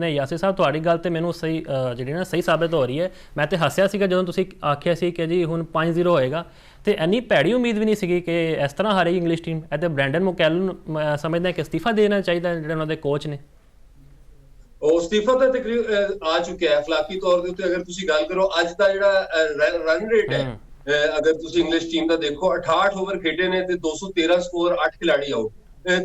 ਨੇ। ਯਾਸਿਰ ਸਾਹਿਬ ਤੁਹਾਡੀ ਗੱਲ ਤੇ ਮੈਨੂੰ ਸਹੀ ਜਿਹੜੀ ਨਾ ਸਹੀ ਸਾਬਿਤ ਹੋ ਰਹੀ ਹੈ। ਮੈਂ ਤੇ ਹੱਸਿਆ ਸੀਗਾ ਜਦੋਂ ਤੁਸੀਂ ਆਖਿਆ ਸੀ ਕਿ ਜੀ ਹੁਣ 5-0 ਹੋਏਗਾ, ਤੇ ਇੰਨੀ ਭੈੜੀ ਉਮੀਦ ਵੀ ਨਹੀਂ ਸੀਗੀ ਕਿ ਇਸ ਤਰ੍ਹਾਂ ਹਾਰੇਗੀ ਇੰਗਲਿਸ਼ ਟੀਮ। ਇਹ ਤੇ ਬ੍ਰੈਂਡਨ ਮੁਕੈਲਨ ਸਮਝਦਾ ਕਿ ਅਸਤੀਫਾ ਦੇਣਾ ਚਾਹੀਦਾ ਜਿਹੜੇ ਉਹਨਾਂ ਦੇ ਕੋਚ ਨੇ। ਉਹ ਅਸਤੀਫਾ ਤਾਂ ਤਕਰੀਬਨ ਆ ਚੁੱਕਿਆ ਹੈ ਅਖਲਾਕੀ ਤੌਰ ਦੇ ਉੱਤੇ। ਅਗਰ ਤੁਸੀਂ ਗੱਲ ਕਰੋ ਅੱਜ ਦਾ ਜਿਹੜਾ ਰਨ ਰੇਟ ਹੈ, ਅਗਰ ਤੁਸੀਂ ਇੰਗਲਿਸ਼ ਟੀਮ ਦਾ ਦੇਖੋ 68 ਓਵਰ ਖੇਡੇ ਨੇ ਤੇ 213 ਸਕੋਰ, 8 ਖਿਡਾਰੀ ਆਊਟ,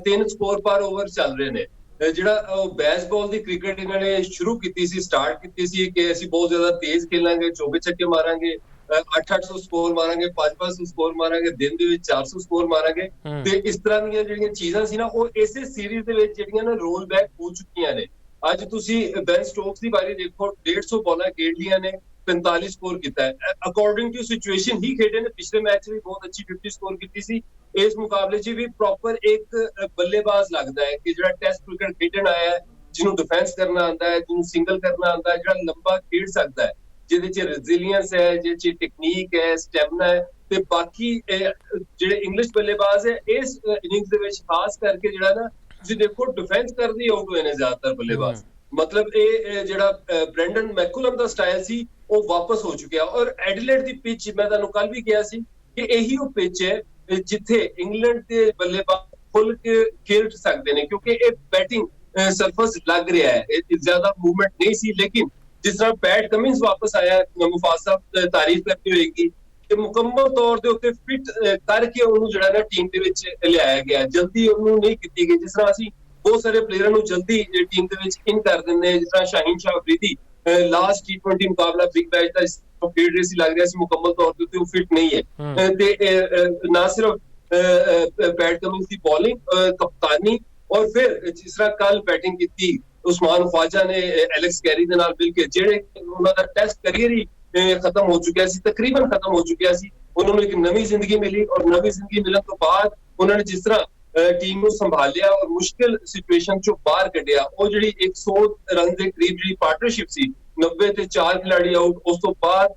3 ਸਕੋਰ ਪਰ ਓਵਰ ਚੱਲ ਰਹੇ ਨੇ। ਜਿਹੜਾ ਬੇਸਬਾਲ ਦੀ ਕ੍ਰਿਕਟ ਇਹਨਾਂ ਨੇ ਸ਼ੁਰੂ ਕੀਤੀ ਸੀ, ਸਟਾਰਟ ਕੀਤੀ ਸੀ ਕਿ ਅਸੀਂ ਬਹੁਤ ਜ਼ਿਆਦਾ ਤੇਜ਼ ਖੇਲਾਂਗੇ, ਚੌਕੇ ਛੱਕੇ ਮਾਰਾਂਗੇ, 800 ਸਕੋਰ ਮਾਰਾਂਗੇ, 500 ਸਕੋਰ ਮਾਰਾਂਗੇ, ਦਿਨ ਦੇ ਵਿੱਚ 400 ਸਕੋਰ ਮਾਰਾਂਗੇ। ਤੇ ਇਸ ਤਰ੍ਹਾਂ ਦੀਆਂ ਜਿਹੜੀਆਂ ਚੀਜ਼ਾਂ ਸੀ ਨਾ ਉਹ ਇਸੇ ਸੀਰੀਜ਼ ਦੇ ਵਿੱਚ ਜਿਹੜੀਆਂ ਨਾ ਰੋਲ ਬੈਕ ਹੋ ਚੁੱਕੀਆਂ ਨੇ। ਅੱਜ ਤੁਸੀਂ ਬੈਨ ਸਟੋਕਸ ਦੀ ਬਾਰੇ ਦੇਖੋ, 150 ਬਾਲਾਂ ਖੇਡ ਲੀਆਂ ਨੇ, 45 ਸਕੋਰ ਕੀਤਾ ਹੈ। ਅਕੋਰਡਿੰਗ ਟੂ ਸਿਚੁਏਸ਼ਨ ਹੀ ਖੇਡੇ ਨੇ। ਪਿਛਲੇ ਮੈਚ ਵੀ ਬਹੁਤ ਅੱਛੀ 50 ਸਕੋਰ ਕੀਤੀ ਸੀ। ਇਸ ਮੁਕਾਬਲੇ 'ਚ ਵੀ ਪ੍ਰੋਪਰ ਇੱਕ ਬੱਲੇਬਾਜ਼ ਲੱਗਦਾ ਹੈ ਕਿ ਜਿਹੜਾ ਟੈਸਟ ਕ੍ਰਿਕਟ ਖੇਡਣ ਆਇਆ ਹੈ, ਜਿਹਨੂੰ ਡਿਫੈਂਸ ਕਰਨਾ ਆਉਂਦਾ ਹੈ, ਜਿਹਨੂੰ ਸਿੰਗਲ ਕਰਨਾ ਆਉਂਦਾ ਹੈ, ਜਿਹੜਾ ਲੰਬਾ ਖੇਡ ਸਕਦਾ ਹੈ, ਜਿਹਦੇ 'ਚ ਰੈਜ਼ਿਲੀਅੰਸ ਹੈ, ਜਿਹਦੇ 'ਚ ਟੈਕਨੀਕ ਹੈ, ਸਟੈਮਿਨਾ ਹੈ। ਤੇ ਬਾਕੀ ਜਿਹੜੇ ਇੰਗਲਿਸ਼ ਬੱਲੇਬਾਜ਼ ਹੈ ਇਸ ਇਨਿੰਗਸ ਦੇ ਵਿੱਚ ਖਾਸ ਕਰਕੇ ਜਿਹੜਾ ਨਾ ਤੁਸੀਂ ਦੇਖੋ ਡਿਫੈਂਸ ਕਰਦੇ ਆਊਟ ਹੋਏ ਨੇ ਜ਼ਿਆਦਾਤਰ ਬੱਲੇਬਾਜ਼। ਮਤਲਬ ਇਹ ਜਿਹੜਾ ਬ੍ਰੈਂਡਨ ਮੈਕੂਲਮ ਦਾ ਸਟਾਈਲ ਸੀ ਉਹ ਵਾਪਸ ਹੋ ਚੁੱਕਿਆ। ਔਰ ਐਡੀਲੇਡ ਦੀ ਪਿਚ ਮੈਂ ਤੁਹਾਨੂੰ ਕੱਲ ਵੀ ਕਿਹਾ ਸੀ ਕਿ ਇਹੀ ਉਹ ਪਿਚ ਹੈ ਜਿੱਥੇ ਇੰਗਲੈਂਡ ਦੇ ਬੱਲੇਬਾਜ਼ ਖੁੱਲ ਕੇ ਖੇਡ ਸਕਦੇ ਨੇ, ਕਿਉਂਕਿ ਇਹ ਬੈਟਿੰਗ ਸਰਫਸ ਲੱਗ ਰਿਹਾ ਹੈ, ਜ਼ਿਆਦਾ ਮੂਵਮੈਂਟ ਨਹੀਂ ਸੀ। ਲੇਕਿਨ ਜਿਸ ਤਰ੍ਹਾਂ ਪੈਟ ਕਮਿੰਸ ਵਾਪਸ ਆਇਆ, ਮੁਫਾਜ਼ ਸਾਹਿਬ ਤਾਰੀਫ ਕਰਨੀ ਹੋਏਗੀ ਕਿ ਮੁਕੰਮਲ ਤੌਰ ਦੇ ਉੱਤੇ ਫਿਟ ਕਰਕੇ ਉਹਨੂੰ ਜਿਹੜਾ ਨਾ ਟੀਮ ਦੇ ਵਿੱਚ ਲਿਆਇਆ ਗਿਆ। ਜਲਦੀ ਉਹਨੂੰ ਨਹੀਂ ਕੀਤੀ ਗਈ। ਜਿਸ ਤਰ੍ਹਾਂ ਅਸੀਂ ਬਹੁਤ ਸਾਰੇ ਪਲੇਅਰਾਂ ਨੂੰ ਜਲਦੀ ਟੀਮ ਦੇ ਵਿੱਚ ਇਨ ਕਰ ਦਿੰਦੇ, ਜਿਸ ਤਰ੍ਹਾਂ ਸ਼ਾਹੀਨ ਸ਼ਾਹ ਅਫਰੀਦੀ ਲਾਸਟ T20 ਮੁਕਾਬਲਾ ਬਿਗ ਬੈਸ਼ ਦਾ ਖੇਡ ਰਿਹਾ ਸੀ, ਲੱਗ ਰਿਹਾ ਸੀ ਮੁਕੰਮਲ ਤੌਰ ਦੇ ਉੱਤੇ ਉਹ ਫਿਟ ਨਹੀਂ ਹੈ। ਤੇ ਨਾ ਸਿਰਫ ਪੈਟ ਕਮਿੰਸ ਦੀ ਬੋਲਿੰਗ, ਕਪਤਾਨੀ, ਔਰ ਫਿਰ ਜਿਸ ਤਰ੍ਹਾਂ ਕੱਲ ਬੈਟਿੰਗ ਕੀਤੀ ਉਸਮਾਨ ਖਵਾਜਾ ਨੇ ਐਲੈਕਸ ਕੈਰੀ ਦੇ ਨਾਲ ਮਿਲ ਕੇ, ਜਿਹੜੇ ਉਹਨਾਂ ਦਾ ਟੈਸਟ ਕਰੀਅਰ ਹੀ ਖਤਮ ਹੋ ਚੁੱਕਿਆ ਸੀ, ਤਕਰੀਬਨ ਖਤਮ ਹੋ ਚੁੱਕਿਆ ਸੀ, ਉਹਨਾਂ ਨੂੰ ਇੱਕ ਨਵੀਂ ਜ਼ਿੰਦਗੀ ਮਿਲੀ। ਔਰ ਨਵੀਂ ਜ਼ਿੰਦਗੀ ਮਿਲਣ ਤੋਂ ਬਾਅਦ ਉਹਨਾਂ ਨੇ ਜਿਸ ਤਰ੍ਹਾਂ ਟੀਮ ਨੂੰ ਸੰਭਾਲਿਆ ਔਰ ਮੁਸ਼ਕਿਲ ਸਿਚੁਏਸ਼ਨ ਚੋਂ ਬਾਹਰ ਕੱਢਿਆ, ਉਹ ਜਿਹੜੀ 100 ਰਨ ਦੇ ਕਰੀਬ ਜਿਹੜੀ ਪਾਰਟਨਰਸ਼ਿਪ ਸੀ, 90 ਤੇ 4 ਖਿਡਾਰੀ ਆਊਟ, ਉਸ ਤੋਂ ਬਾਅਦ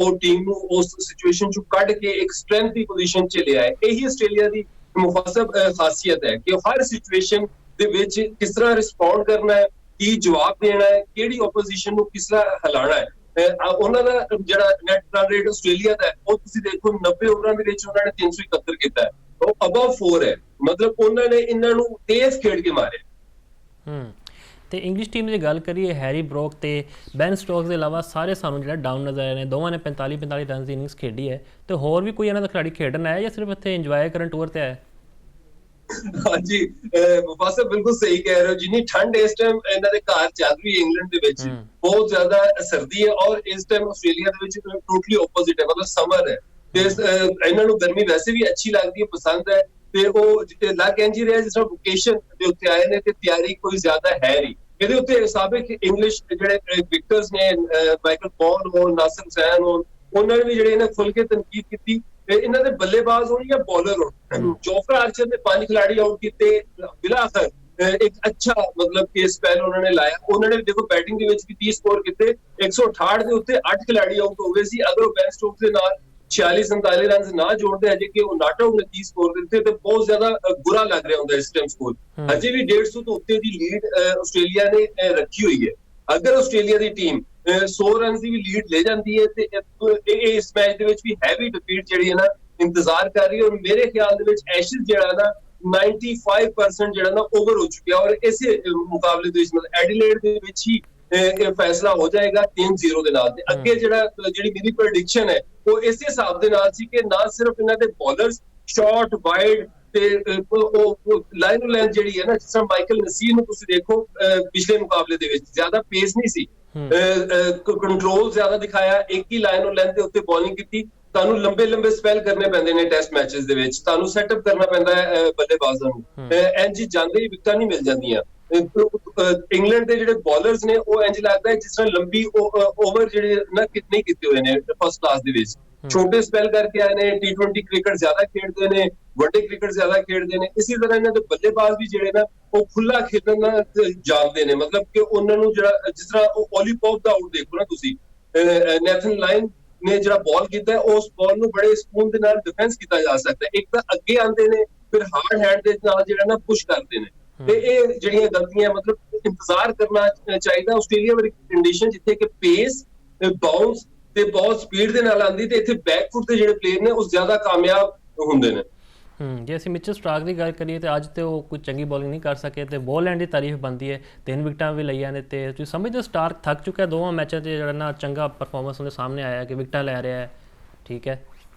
ਉਹ ਟੀਮ ਨੂੰ ਉਸ ਸਿਚੁਏਸ਼ਨ ਚੋਂ ਕੱਢ ਕੇ ਇੱਕ ਸਟਰੈਂਥ ਦੀ ਪੋਜੀਸ਼ਨ 'ਚ ਲਿਆਏ। ਇਹੀ ਆਸਟ੍ਰੇਲੀਆ ਦੀ ਮੁਫਾਸਬ ਖਾਸੀਅਤ ਹੈ ਕਿ ਹਰ ਸਿਚੁਏਸ਼ਨ ਦੇ ਵਿੱਚ ਕਿਸ ਤਰ੍ਹਾਂ ਰਿਸਪੌਂਡ ਕਰਨਾ ਹੈ, ਕੀ ਜਵਾਬ ਦੇਣਾ ਹੈ, ਕਿਹੜੀ ਆਪੋਜੀਸ਼ਨ ਨੂੰ ਕਿਸ ਤਰ੍ਹਾਂ ਹਿਲਾਉਣਾ ਹੈ। ਉਹਨਾਂ ਦਾ ਜਿਹੜਾ ਨੈਟ ਰਨ ਰੇਟ ਆਸਟ੍ਰੇਲੀਆ ਦਾ ਉਹ ਤੁਸੀਂ ਦੇਖੋ 90 ਓਵਰਾਂ ਦੇ ਵਿੱਚ ਉਹਨਾਂ ਨੇ 371 ਕੀਤਾ ਹੈ, ਉਹ ਅਬਵ 4 ਹੈ। ਮਤਲਬ ਉਹਨਾਂ ਨੇ ਇਹਨਾਂ ਨੂੰ ਤੇਜ਼ ਖੇਡ ਕੇ ਮਾਰਿਆ। ਤੇ ਇੰਗਲਿਸ਼ ਟੀਮ ਦੀ ਗੱਲ ਕਰੀਏ, ਹੈਰੀ ਬਰੋਕ ਤੇ ਬੈਨ ਸਟੋਕਸ ਦੇ ਇਲਾਵਾ ਸਾਰੇ ਸਾਨੂੰ ਜਿਹੜਾ ਡਾਊਨ ਨਜ਼ਰ ਆਏ ਨੇ। ਦੋਵਾਂ ਨੇ 45 ਰਨ ਦੀ ਇਨਿੰਗਸ ਖੇਡੀ ਹੈ। ਤੇ ਹੋਰ ਵੀ ਕੋਈ ਇਹਨਾਂ ਦਾ ਖਿਡਾਰੀ ਖੇਡਣ ਆਇਆ ਜਾਂ ਸਿਰਫ ਇੱਥੇ ਇੰਜੋਏ ਕਰਨ ਟੂਰ ਤੇ ਆਇਆ? ਹਾਂਜੀ ਮੁਫਾਸਬ ਬਿਲਕੁਲ ਸਹੀ ਕਹਿ ਰਹੇ ਹੋ। ਜਿੰਨੀ ਠੰਡ ਇਸ ਟਾਈਮ ਇਹਨਾਂ ਦੇ ਘਰ ਚੱਲ ਰਹੀ ਹੈ ਇੰਗਲੈਂਡ ਦੇ ਵਿੱਚ, ਬਹੁਤ ਜ਼ਿਆਦਾ ਸਰਦੀ ਹੈ, ਔਰ ਇਸ ਟਾਈਮ ਆਸਟ੍ਰੇਲੀਆ ਦੇ ਵਿੱਚ ਟੋਟਲੀ ਆਪੋਜ਼ਿਟ ਹੈ, ਮਤਲਬ ਸਮਰ ਹੈ। ਤੇ ਇਹਨਾਂ ਨੂੰ ਗਰਮੀ ਵੈਸੇ ਵੀ ਅੱਛੀ ਲੱਗਦੀ ਹੈ, ਪਸੰਦ ਹੈ। ਤੇ ਉਹ ਲੱਗ ਇੰਝ ਹੀ ਰਿਹਾ ਜਿਸ ਤਰ੍ਹਾਂ ਵੋਕੇਸ਼ਨ ਦੇ ਉੱਤੇ ਆਏ ਨੇ ਤੇ ਤਿਆਰੀ ਕੋਈ ਜ਼ਿਆਦਾ ਹੈ ਨਹੀਂ। ਇਹਦੇ ਉੱਤੇ ਸਾਬਿਕ ਇੰਗਲਿਸ਼ ਜਿਹੜੇ ਵਿਕਟਰਸ ਨੇ, ਮਾਈਕਲ ਵੌਨ ਹੋਣ, ਨਾਸਿਰ ਹੁਸੈਨ ਹੋਣ, ਉਹਨਾਂ ਨੇ ਵੀ ਜਿਹੜੇ ਇਹਨਾਂ ਖੁੱਲ ਕੇ ਤਨਕੀਦ ਕੀਤੀ। ਇਹਨਾਂ ਦੇ ਬੱਲੇਬਾਜ਼ ਹੋਣ ਜਾਂ ਬੋਲਰ ਹੋਣ, ਜੋਫਰਾ ਆਰਚਰ ਨੇ 5 ਖਿਡਾਰੀ ਆਊਟ ਕੀਤੇ, ਬਿਲਾਖਰ ਇੱਕ ਅੱਛਾ ਮਤਲਬ ਕਿ ਸਪੈਲ ਉਹਨਾਂ ਨੇ ਲਾਇਆ। ਉਹਨਾਂ ਨੇ ਦੇਖੋ ਬੈਟਿੰਗ ਦੇ ਵਿੱਚ ਵੀ 30 ਸਕੋਰ ਕੀਤੇ, 168 ਦੇ ਉੱਤੇ 8 ਖਿਡਾਰੀ ਆਊਟ ਹੋ ਗਏ ਸੀ। ਅਗਰ ਉਹ ਬੈਨ ਸਟੋਕਸ ਦੇ ਨਾਲ 46-47 ਰਨ ਨਾ ਜੋੜਦੇ ਅਜੇ ਕਿ ਉਹ ਨਾਟ ਆਊਟ ਨੇ 30 ਸਕੋਰ ਦਿੱਤੇ, ਤੇ ਬਹੁਤ ਜ਼ਿਆਦਾ ਬੁਰਾ ਲੱਗ ਰਿਹਾ ਹੁੰਦਾ ਇਸ ਟਾਈਮ ਸਕੋਰ। ਅਜੇ ਵੀ 150 ਤੋਂ ਉੱਤੇ ਦੀ ਲੀਡ ਆਸਟ੍ਰੇਲੀਆ ਨੇ ਰੱਖੀ ਹੋਈ ਹੈ। ਅਗਰ ਆਸਟ੍ਰੇਲੀਆ ਦੀ ਟੀਮ 100 ਰਨ ਦੀ ਵੀ ਲੀਡ ਲੈ ਜਾਂਦੀ ਹੈ ਤੇ ਇਸ ਮੈਚ ਦੇ ਵਿੱਚ ਵੀ ਹੈਵੀ ਡਿਫੀਟ ਜਿਹੜੀ ਹੈ ਨਾ ਇੰਤਜ਼ਾਰ ਕਰ ਰਹੀ ਹੈ। ਔਰ ਮੇਰੇ ਖਿਆਲ ਦੇ ਵਿੱਚ ਐਸ਼ਜ਼ ਜਿਹੜਾ ਨਾ 95% ਜਿਹੜਾ ਨਾ ਓਵਰ ਹੋ ਚੁੱਕਿਆ, ਔਰ ਇਸੇ ਮੁਕਾਬਲੇ ਦੇ ਵਿੱਚ ਮਤਲਬ ਐਡੀਲੇਡ ਦੇ ਵਿੱਚ ਹੀ ਇਹ ਫੈਸਲਾ ਹੋ ਜਾਏਗਾ 3-0 ਦੇ ਨਾਲ। ਤੇ ਅੱਗੇ ਜਿਹੜੀ ਮੇਰੀ ਪ੍ਰੈਡਿਕਸ਼ਨ ਹੈ ਉਹ ਇਸੇ ਹਿਸਾਬ ਦੇ ਨਾਲ ਸੀ ਕਿ ਨਾ ਸਿਰਫ ਇਹਨਾਂ ਦੇ ਬੋਲਰਸ ਸ਼ਾਰਟ ਵਾਈਡ ਤੇ ਉਹ ਲਾਈਨ ਜਿਹੜੀ ਹੈ ਨਾ, ਜਿਸ ਤਰ੍ਹਾਂ ਮਾਈਕਲ ਨਸੀਰ ਨੂੰ ਤੁਸੀਂ ਦੇਖੋ ਪਿਛਲੇ ਮੁਕਾਬਲੇ ਦੇ ਵਿੱਚ ਜ਼ਿਆਦਾ ਪੇਸ ਨਹੀਂ ਸੀ, ਕੰਟਰੋਲ ਜ਼ਿਆਦਾ ਦਿਖਾਇਆ, ਇੱਕ ਹੀ ਲਾਈਨ ਲੈਂਥ ਦੇ ਉੱਤੇ ਬੋਲਿੰਗ ਕੀਤੀ। ਤੁਹਾਨੂੰ ਲੰਬੇ ਸਪੈਲ ਕਰਨੇ ਪੈਂਦੇ ਨੇ ਟੈਸਟ ਮੈਚਸ ਦੇ ਵਿੱਚ, ਤੁਹਾਨੂੰ ਸੈਟਅਪ ਕਰਨਾ ਪੈਂਦਾ ਹੈ ਬੱਲੇਬਾਜ਼ਾਂ ਨੂੰ, ਇੰਝ ਜਾਂਦੇ ਹੀ ਵਿਕਟਾਂ ਨਹੀਂ ਮਿਲ ਜਾਂਦੀਆਂ। ਇੰਗਲੈਂਡ ਦੇ ਜਿਹੜੇ ਬੋਲਰਸ ਨੇ ਉਹ ਇੰਝ ਲੱਗਦਾ ਹੈ ਜਿਸ ਤਰ੍ਹਾਂ ਲੰਬੀ ਓਵਰ ਜਿਹੜੇ ਨਾ ਕਿਤਨੇ ਕੀਤੇ ਹੋਏ ਨੇ ਫਸਟ ਕਲਾਸ ਦੇ ਵਿੱਚ, ਛੋਟੇ ਸਪੈਲ ਕਰਕੇ ਆਏ ਨੇ। T20 ਕ੍ਰਿਕਟ ਜ਼ਿਆਦਾ ਖੇਡਦੇ ਨੇ, ਵੱਡੇ ਕ੍ਰਿਕਟ ਜ਼ਿਆਦਾ ਖੇਡਦੇ ਨੇ। ਇਸੇ ਤਰ੍ਹਾਂ ਇਹਨਾਂ ਦੇ ਬੱਲੇਬਾਜ਼ ਵੀ ਜਿਹੜੇ ਨਾ ਉਹ ਖੁੱਲਾ ਖੇਡਣਾ ਜਾਣਦੇ ਨੇ, ਮਤਲਬ ਕਿ ਉਹਨਾਂ ਨੂੰ ਜਿਹੜਾ ਜਿਸ ਤਰ੍ਹਾਂ ਉਹ ਓਲੀ ਪੌਪ ਦਾ ਆਊਟ ਦੇਖੋ ਨਾ ਤੁਸੀਂ, ਨੈਥਨ ਲਾਇਨ ਨੇ ਜਿਹੜਾ ਬਾਲ ਕੀਤਾ ਉਸ ਬਾਲ ਨੂੰ ਬੜੇ ਸਕੂਨ ਦੇ ਨਾਲ ਡਿਫੈਂਸ ਕੀਤਾ ਜਾ ਸਕਦਾ। ਇੱਕ ਤਾਂ ਅੱਗੇ ਆਉਂਦੇ ਨੇ, ਫਿਰ ਹਾਰਡ ਹੈਂਡ ਦੇ ਨਾਲ ਜਿਹੜਾ ਨਾ ਪੁਸ਼ ਕਰਦੇ ਨੇ। ਤੇ ਇਹ ਜਿਹੜੀਆਂ ਗਲਤੀਆਂ ਮਤਲਬ ਇੰਤਜ਼ਾਰ ਕਰਨਾ ਚਾਹੀਦਾ। ਆਸਟ੍ਰੇਲੀਆ ਵਾਲੀ ਕੰਡੀਸ਼ਨ ਜਿੱਥੇ ਕਿ ਪੇਸ, ਬਾਉਂਸ ਤੇ ਬਹੁਤ ਸਪੀਡ ਦੇ ਨਾਲ ਆਉਂਦੀ, ਤੇ ਇੱਥੇ ਬੈਕਫੁੱਟ ਦੇ ਜਿਹੜੇ ਪਲੇਅਰ ਨੇ ਉਹ ਜ਼ਿਆਦਾ ਕਾਮਯਾਬ ਹੁੰਦੇ ਨੇ। ਜੇ ਅਸੀਂ ਮਿਚਲ ਸਟਾਰਕ ਦੀ ਗੱਲ ਕਰੀਏ ਤਾਂ ਅੱਜ ਤੇ ਉਹ ਕੋਈ ਚੰਗੀ ਬੋਲਿੰਗ ਨਹੀਂ ਕਰ ਸਕੇ ਤੇ ਬੋਲ ਲੈਣ ਦੀ ਤਾਰੀਫ ਬਣਦੀ ਹੈ, 3 ਵਿਕਟਾਂ ਵੀ ਲਈਆਂ ਨੇ। ਤੇ ਤੁਸੀਂ ਸਮਝਦੇ ਸਟਾਰਕ ਥੱਕ ਚੁੱਕਾ ਦੋਵਾਂ ਮੈਚਾਂ 'ਚ, ਜਿਹੜਾ ਨਾ ਚੰਗਾ ਪਰਫਾਰਮੈਂਸ ਉਹਦੇ ਸਾਹਮਣੇ ਆਇਆ ਕਿ ਵਿਕਟਾਂ ਲੈ ਰਿਹਾ ਹੈ, ਠੀਕ ਹੈ,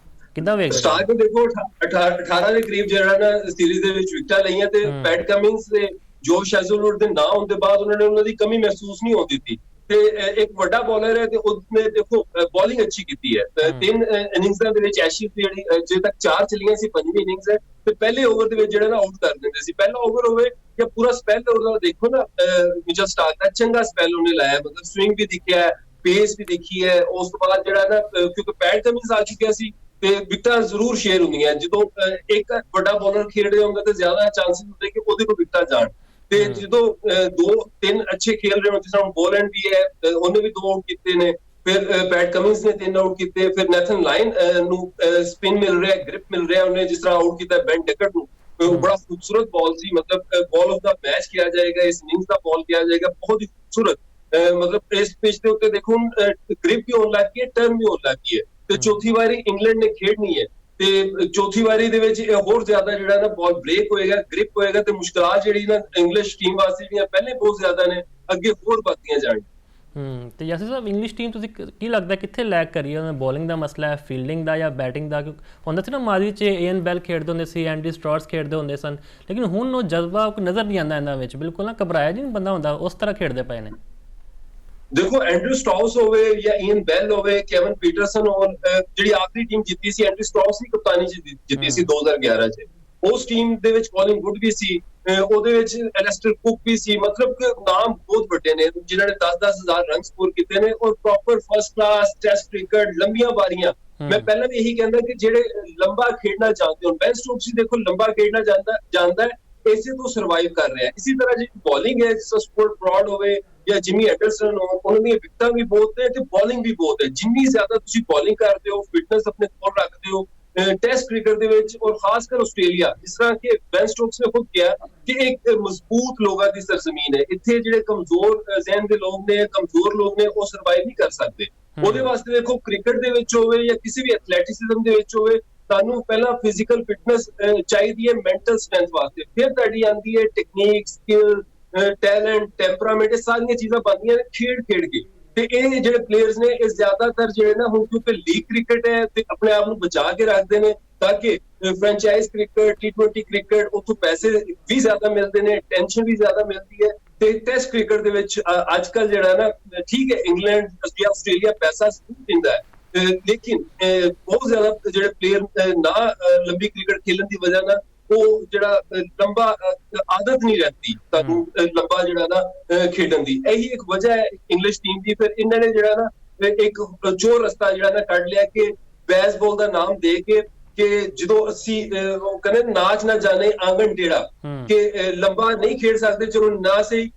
ਕਿੱਦਾਂ ਵੇਖਦੇ ਸਟਾਰਕ ਨੂੰ ਦੇਖੋ 18 ਦੇ ਕਰੀਬ ਜਿਹੜਾ ਨਾ ਸੀਰੀਜ਼ ਦੇ ਵਿੱਚ ਵਿਕਟਾਂ ਲਈਆਂ, ਤੇ ਪੈਟ ਕਮਿੰਸ ਤੇ ਜੋਸ਼ ਹੈਜ਼ਲਵੁੱਡ ਦੇ ਨਾ ਹੋਣ ਦੇ ਬਾਅਦ ਉਹਨਾਂ ਦੀ ਕਮੀ ਮਹਿਸੂਸ ਨਹੀਂ ਹੋਣ ਦਿੱਤੀ। ਤੇ ਇੱਕ ਵੱਡਾ ਬੋਲਰ ਹੈ ਤੇ ਉਸਨੇ ਦੇਖੋ ਬੋਲਿੰਗ ਅੱਛੀ ਕੀਤੀ ਹੈ। 3 ਇਨਿੰਗਸਾਂ ਦੇ ਵਿੱਚ ਐਸ਼ਿਸ ਦੀ ਜਿਹੜੀ ਜੇ ਤੱਕ 4 ਚੱਲੀਆਂ ਸੀ, 5ਵੀਂ ਇਨਿੰਗਸ ਹੈ, ਤੇ ਪਹਿਲੇ ਓਵਰ ਦੇ ਵਿੱਚ ਜਿਹੜਾ ਨਾ ਆਊਟ ਕਰ ਦਿੰਦੇ ਸੀ। ਪਹਿਲਾ ਓਵਰ ਹੋਵੇ ਜਾਂ ਪੂਰਾ ਸਪੈਲ ਉਹਦਾ ਦੇਖੋ ਨਾ, ਮਿਚਲ ਸਟਾਰਕ ਦਾ ਚੰਗਾ ਸਪੈਲ ਉਹਨੇ ਲਾਇਆ, ਮਤਲਬ ਸਵਿੰਗ ਵੀ ਦਿਖਿਆ, ਪੇਸ ਵੀ ਦੇਖੀ ਹੈ। ਉਸ ਤੋਂ ਬਾਅਦ ਜਿਹੜਾ ਨਾ ਕਿਉਂਕਿ ਪੈਟ ਕਮਿੰਸ ਆ ਚੁੱਕਿਆ ਸੀ ਤੇ ਵਿਕਟਾਂ ਜ਼ਰੂਰ ਸ਼ੇਅਰ ਹੁੰਦੀਆਂ। ਜਦੋਂ ਇੱਕ ਵੱਡਾ ਬੋਲਰ ਖੇਡ ਰਿਹਾ ਹੁੰਦਾ ਤੇ ਜ਼ਿਆਦਾ ਚਾਂਸਸ ਹੁੰਦੇ ਕਿ ਉਹਦੇ ਕੋਲ ਵਿਕਟਾਂ ਜਾਣ। ਤੇ ਜਦੋਂ 2-3 ਅੱਛੇ ਖੇਲ ਰਹੇ ਹੋ, ਜਿਸ ਤਰ੍ਹਾਂ ਬੋਲੈਂਡ ਵੀ ਹੈ, ਉਹਨੇ ਵੀ 2 ਆਊਟ ਕੀਤੇ ਨੇ, ਫਿਰ ਪੈਟ ਕਮਿੰਸ ਨੇ 3 ਆਊਟ ਕੀਤੇ, ਫਿਰ ਨੈਥਨ ਲਾਇਨ ਨੂੰ ਸਪਿਨ ਮਿਲ ਰਿਹਾ, ਗ੍ਰਿਪ ਮਿਲ ਰਿਹਾ, ਉਹਨੇ ਜਿਸ ਤਰ੍ਹਾਂ ਆਊਟ ਕੀਤਾ ਬੈਨ ਡਿਕਟ ਨੂੰ, ਬੜਾ ਖੂਬਸੂਰਤ ਬਾਲ ਸੀ, ਮਤਲਬ ਬਾਲ ਆਫ ਦਾ ਮੈਚ ਕਿਹਾ ਜਾਏਗਾ, ਇਸ ਇਨਿੰਗਸ ਦਾ ਬਾਲ ਕਿਹਾ ਜਾਏਗਾ, ਬਹੁਤ ਹੀ ਖੂਬਸੂਰਤ। ਮਤਲਬ ਇਸ ਪਿਚ ਦੇ ਉੱਤੇ ਦੇਖੋ ਗ੍ਰਿਪ ਵੀ ਹੋਣ ਲੱਗ ਗਈ ਹੈ, ਟਰਨ ਵੀ ਹੋਣ ਲੱਗ ਗਈ ਹੈ, ਤੇ ਚੌਥੀ ਵਾਰੀ ਇੰਗਲੈਂਡ ਨੇ ਖੇਡਣੀ ਹੈ ਤੇ ਚੌਥੀ ਵਾਰੀ ਦੇ ਵਿੱਚ ਹੋਰ ਜ਼ਿਆਦਾ ਜਿਹੜਾ ਨਾ ਬਾਲ ਬ੍ਰੇਕ ਹੋਏਗਾ, ਗ੍ਰਿਪ ਹੋਏਗਾ, ਤੇ ਮੁਸ਼ਕਲਾਂ ਜਿਹੜੀ ਨਾ ਇੰਗਲਿਸ਼ ਟੀਮ ਵਾਸਤੇ ਜਿਹੜੀਆਂ ਪਹਿਲੇ ਬਹੁਤ ਜ਼ਿਆਦਾ ਨੇ, ਅੱਗੇ ਹੋਰ ਵੱਧਦੀਆਂ ਜਾਣਗੀਆਂ। ਤੇ ਯਾਸਿਰ ਸਾਹਿਬ, ਇੰਗਲਿਸ਼ ਟੀਮ ਤੁਸੀਂ ਕੀ ਲੱਗਦਾ ਕਿੱਥੇ ਲੈਕ ਕਰੀ ਹੈ? ਬੋਲਿੰਗ ਦਾ ਮਸਲਾ ਹੈ, ਫੀਲਡਿੰਗ ਦਾ, ਜਾਂ ਬੈਟਿੰਗ ਦਾ? ਹੁੰਦਾ ਸੀ ਨਾ ਮਾਜ਼ੀ 'ਚ ਏਨ ਬੈਲ ਖੇਡਦੇ ਹੁੰਦੇ ਸੀ, ਐਂਡੀ ਸਟ੍ਰੌਸ ਖੇਡਦੇ ਹੁੰਦੇ ਸਨ, ਲੇਕਿਨ ਹੁਣ ਉਹ ਜਜ਼ਬਾ ਨਜ਼ਰ ਨਹੀਂ ਆਉਂਦਾ ਇਹਨਾਂ ਵਿੱਚ, ਬਿਲਕੁਲ ਨਾ ਘਬਰਾਇਆ ਜੀ ਬੰਦਾ ਹੁੰਦਾ, ਉਸ ਤਰ੍ਹਾਂ ਖੇਡਦੇ ਪਏ ਨੇ। ਦੇਖੋ ਐਂਡਰੂ ਸਟ੍ਰੌਸ ਹੋਵੇ ਜਾਂ ਈਨ ਬੈਲ ਹੋਵੇ, ਕੇਵਨ ਪੀਟਰਸਨ ਹੋਣ, ਜਿਹੜੀ ਆਖਰੀ ਟੀਮ ਜਿੱਤੀ ਸੀ ਐਂਡਰੂ ਸਟ੍ਰੌਸ ਦੀ ਕਪਤਾਨੀ 'ਚ ਜਿੱਤੀ ਸੀ 2011 'ਚ, ਉਸ ਟੀਮ ਦੇ ਵਿੱਚ ਕੌਲਿਨ ਵੁੱਡ ਵੀ ਸੀ, ਉਹਦੇ ਵਿੱਚ ਐਲੈਸਟਰ ਕੁਕ ਵੀ ਸੀ, ਮਤਲਬ ਕਿ ਨਾਮ ਬਹੁਤ ਵੱਡੇ ਨੇ ਜਿਨ੍ਹਾਂ ਨੇ 10-10 ਹਜ਼ਾਰ ਰਨ ਸਕੋਰ ਕੀਤੇ ਨੇ, ਔਰ proper first class test cricket, ਲੰਬੀਆਂ ਬਾਰੀਆਂ। ਮੈਂ ਪਹਿਲਾਂ ਵੀ ਇਹੀ ਕਹਿੰਦਾ ਕਿ ਜਿਹੜੇ ਲੰਬਾ ਖੇਡਣਾ ਚਾਹੁੰਦੇ ਹੋ, ਬੈਨ ਸਟੋਕਸ ਦੇਖੋ ਲੰਬਾ ਖੇਡਣਾ ਜਾਣਦਾ ਹੈ, ਇਸੇ ਤੋਂ ਸਰਵਾਈਵ ਕਰ ਰਿਹਾ। ਇਸੇ ਤਰ੍ਹਾਂ ਜਿਹੜੀ ਬੋਲਿੰਗ ਹੈ, ਜਿਸ ਤਰ੍ਹਾਂ ਸਟੁਅਰਟ ਬ੍ਰੌਡ ਹੋਵੇ ਜਾਂ ਜਿਮੀ ਐਂਡਰਸਨ ਹੋਣ, ਉਹਨਾਂ ਦੀਆਂ ਵਿਕਟਾਂ ਵੀ ਬਹੁਤ ਨੇ ਤੇ ਬੋਲਿੰਗ ਵੀ ਬਹੁਤ ਹੈ। ਜਿੰਨੀ ਜ਼ਿਆਦਾ ਤੁਸੀਂ ਬੋਲਿੰਗ ਕਰਦੇ ਹੋ, ਫਿਟਨੈਸ ਆਪਣੇ ਕੋਲ ਰੱਖਦੇ ਹੋ ਟੈਸਟ ਕ੍ਰਿਕਟ ਦੇ ਵਿੱਚ, ਔਰ ਖਾਸ ਕਰ ਆਸਟ੍ਰੇਲੀਆ, ਜਿਸ ਤਰ੍ਹਾਂ ਕਿ ਬੈਨ ਸਟੋਕਸ ਨੇ ਖੁਦ ਕਿਹਾ ਕਿ ਇੱਕ ਮਜ਼ਬੂਤ ਲੋਕਾਂ ਦੀ ਸਰਜ਼ਮੀਨ ਹੈ, ਇੱਥੇ ਜਿਹੜੇ ਕਮਜ਼ੋਰ ਜ਼ਹਿਨ ਦੇ ਲੋਕ ਨੇ, ਕਮਜ਼ੋਰ ਲੋਕ ਨੇ, ਉਹ ਸਰਵਾਈਵ ਨਹੀਂ ਕਰ ਸਕਦੇ। ਉਹਦੇ ਵਾਸਤੇ ਦੇਖੋ ਕ੍ਰਿਕਟ ਦੇ ਵਿੱਚ ਹੋਵੇ ਜਾਂ ਕਿਸੇ ਵੀ ਐਥਲੈਟਿਸਿਜ਼ਮ ਦੇ ਵਿੱਚ ਹੋਵੇ, ਤੁਹਾਨੂੰ ਪਹਿਲਾਂ ਫਿਜ਼ੀਕਲ ਫਿਟਨੈਸ ਚਾਹੀਦੀ ਹੈ, ਮੈਂਟਲ ਸਟਰੈਂਥ ਵਾਸਤੇ, ਫਿਰ ਤੁਹਾਡੀ ਆਉਂਦੀ ਹੈ ਟੈਕਨੀਕ, ਸਕਿੱਲ, ਟੈਲੈਂਟ, ਟੈਂਪਰਾਮੈਂਟ, ਇਹ ਸਾਰੀਆਂ ਚੀਜ਼ਾਂ ਬਣਦੀਆਂ ਨੇ ਖੇਡ ਕੇ। ਤੇ ਇਹ ਜਿਹੜੇ ਪਲੇਅਰਸ ਨੇ ਇਹ ਜ਼ਿਆਦਾਤਰ ਜਿਹੜੇ ਨਾ ਹੁਣ ਕਿਉਂਕਿ ਲੀਗ ਕ੍ਰਿਕਟ ਹੈ ਤੇ ਆਪਣੇ ਆਪ ਨੂੰ ਬਚਾ ਕੇ ਰੱਖਦੇ ਨੇ, ਤਾਂ ਕਿ ਫਰੈਂਚਾਈਜ਼ ਕ੍ਰਿਕਟ, T20 ਕ੍ਰਿਕਟ, ਉੱਥੋਂ ਪੈਸੇ ਵੀ ਜ਼ਿਆਦਾ ਮਿਲਦੇ ਨੇ, ਟੈਨਸ਼ਨ ਵੀ ਜ਼ਿਆਦਾ ਮਿਲਦੀ ਹੈ। ਤੇ ਟੈਸਟ ਕ੍ਰਿਕਟ ਦੇ ਵਿੱਚ ਅੱਜ ਕੱਲ ਜਿਹੜਾ ਨਾ, ਠੀਕ ਹੈ ਇੰਗਲੈਂਡ ਜਾਂ ਆਸਟ੍ਰੇਲੀਆ ਪੈਸਾ ਦਿੰਦਾ ਹੈ, ਲੇਕਿਨ ਬਹੁਤ ਜ਼ਿਆਦਾ ਜਿਹੜੇ ਪਲੇਅਰ ਨਾ ਲੰਬੀ ਕ੍ਰਿਕਟ ਖੇਲਣ ਦੀ ਵਜ੍ਹਾ ਨਾਲ ਉਹ ਜਿਹੜਾ ਲੰਬਾ ਆਦਤ ਨਹੀਂ ਰਹਿੰਦੀ ਤੁਹਾਨੂੰ ਲੰਬਾ ਜਿਹੜਾ ਨਾ ਖੇਡਣ ਦੀ। ਇਹੀ ਇੱਕ ਵਜ੍ਹਾ ਹੈ ਇੰਗਲਿਸ਼ ਟੀਮ ਦੀ। ਫਿਰ ਇਹਨਾਂ ਨੇ ਜਿਹੜਾ ਨਾ ਇੱਕ ਚੋਰ ਰਸਤਾ ਜਿਹੜਾ ਨਾ ਕੱਢ ਲਿਆ ਕਿ ਬੇਸਬਾਲ ਦਾ ਨਾਮ ਦੇ ਕੇ ਕਿ ਜਦੋਂ ਅਸੀਂ ਉਹ ਕਹਿੰਦੇ ਨਾਚ ਨਾ ਜਾਣੇ ਆਂਗਣ ਟੇੜਾ, ਕਿ ਲੰਬਾ ਨਹੀਂ ਖੇਡ ਸਕਦੇ, ਚਲੋ ਨਾ ਸਹੀ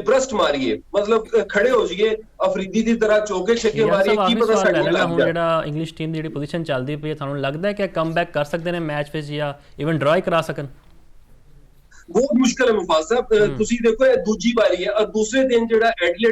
ਬ੍ਰਸਟ ਮਾਰੀਏ, ਮਤਲਬ ਖੜੇ ਹੋ ਜਾਈਏ ਅਫਰੀਦੀ ਦੀ ਤਰ੍ਹਾਂ, ਚੌਕੇ ਛੱਕੇ ਮਾਰੀਏ, ਕੀ ਪਤਾ ਸਾਡੇ ਨਾਲ ਲੱਗ ਜਾਏ। ਜਿਹੜਾ ਇੰਗਲਿਸ਼ ਟੀਮ ਦੀ ਜਿਹੜੀ ਪੋਜੀਸ਼ਨ ਚੱਲਦੀ ਪਈ ਹੈ, ਤੁਹਾਨੂੰ ਲੱਗਦਾ ਹੈ ਕਿ ਕਮਬੈਕ ਕਰ ਸਕਦੇ ਨੇ ਮੈਚ ਵਿੱਚ ਜਾਂ ਇਵਨ ਡਰਾ ਕਰਾ ਸਕਣ? ਬਹੁਤ ਮੁਸ਼ਕਲ ਹੈ ਮੁਫਾਜ਼ ਸਾਹਿਬ। ਤੁਸੀਂ ਦੇਖੋ ਇਹ ਦੂਜੀ ਵਾਰੀ ਹੈ, ਔਰ ਦੂਸਰੇ ਦਿਨ ਜਿਹੜਾ ਐਡੀਲੇਡ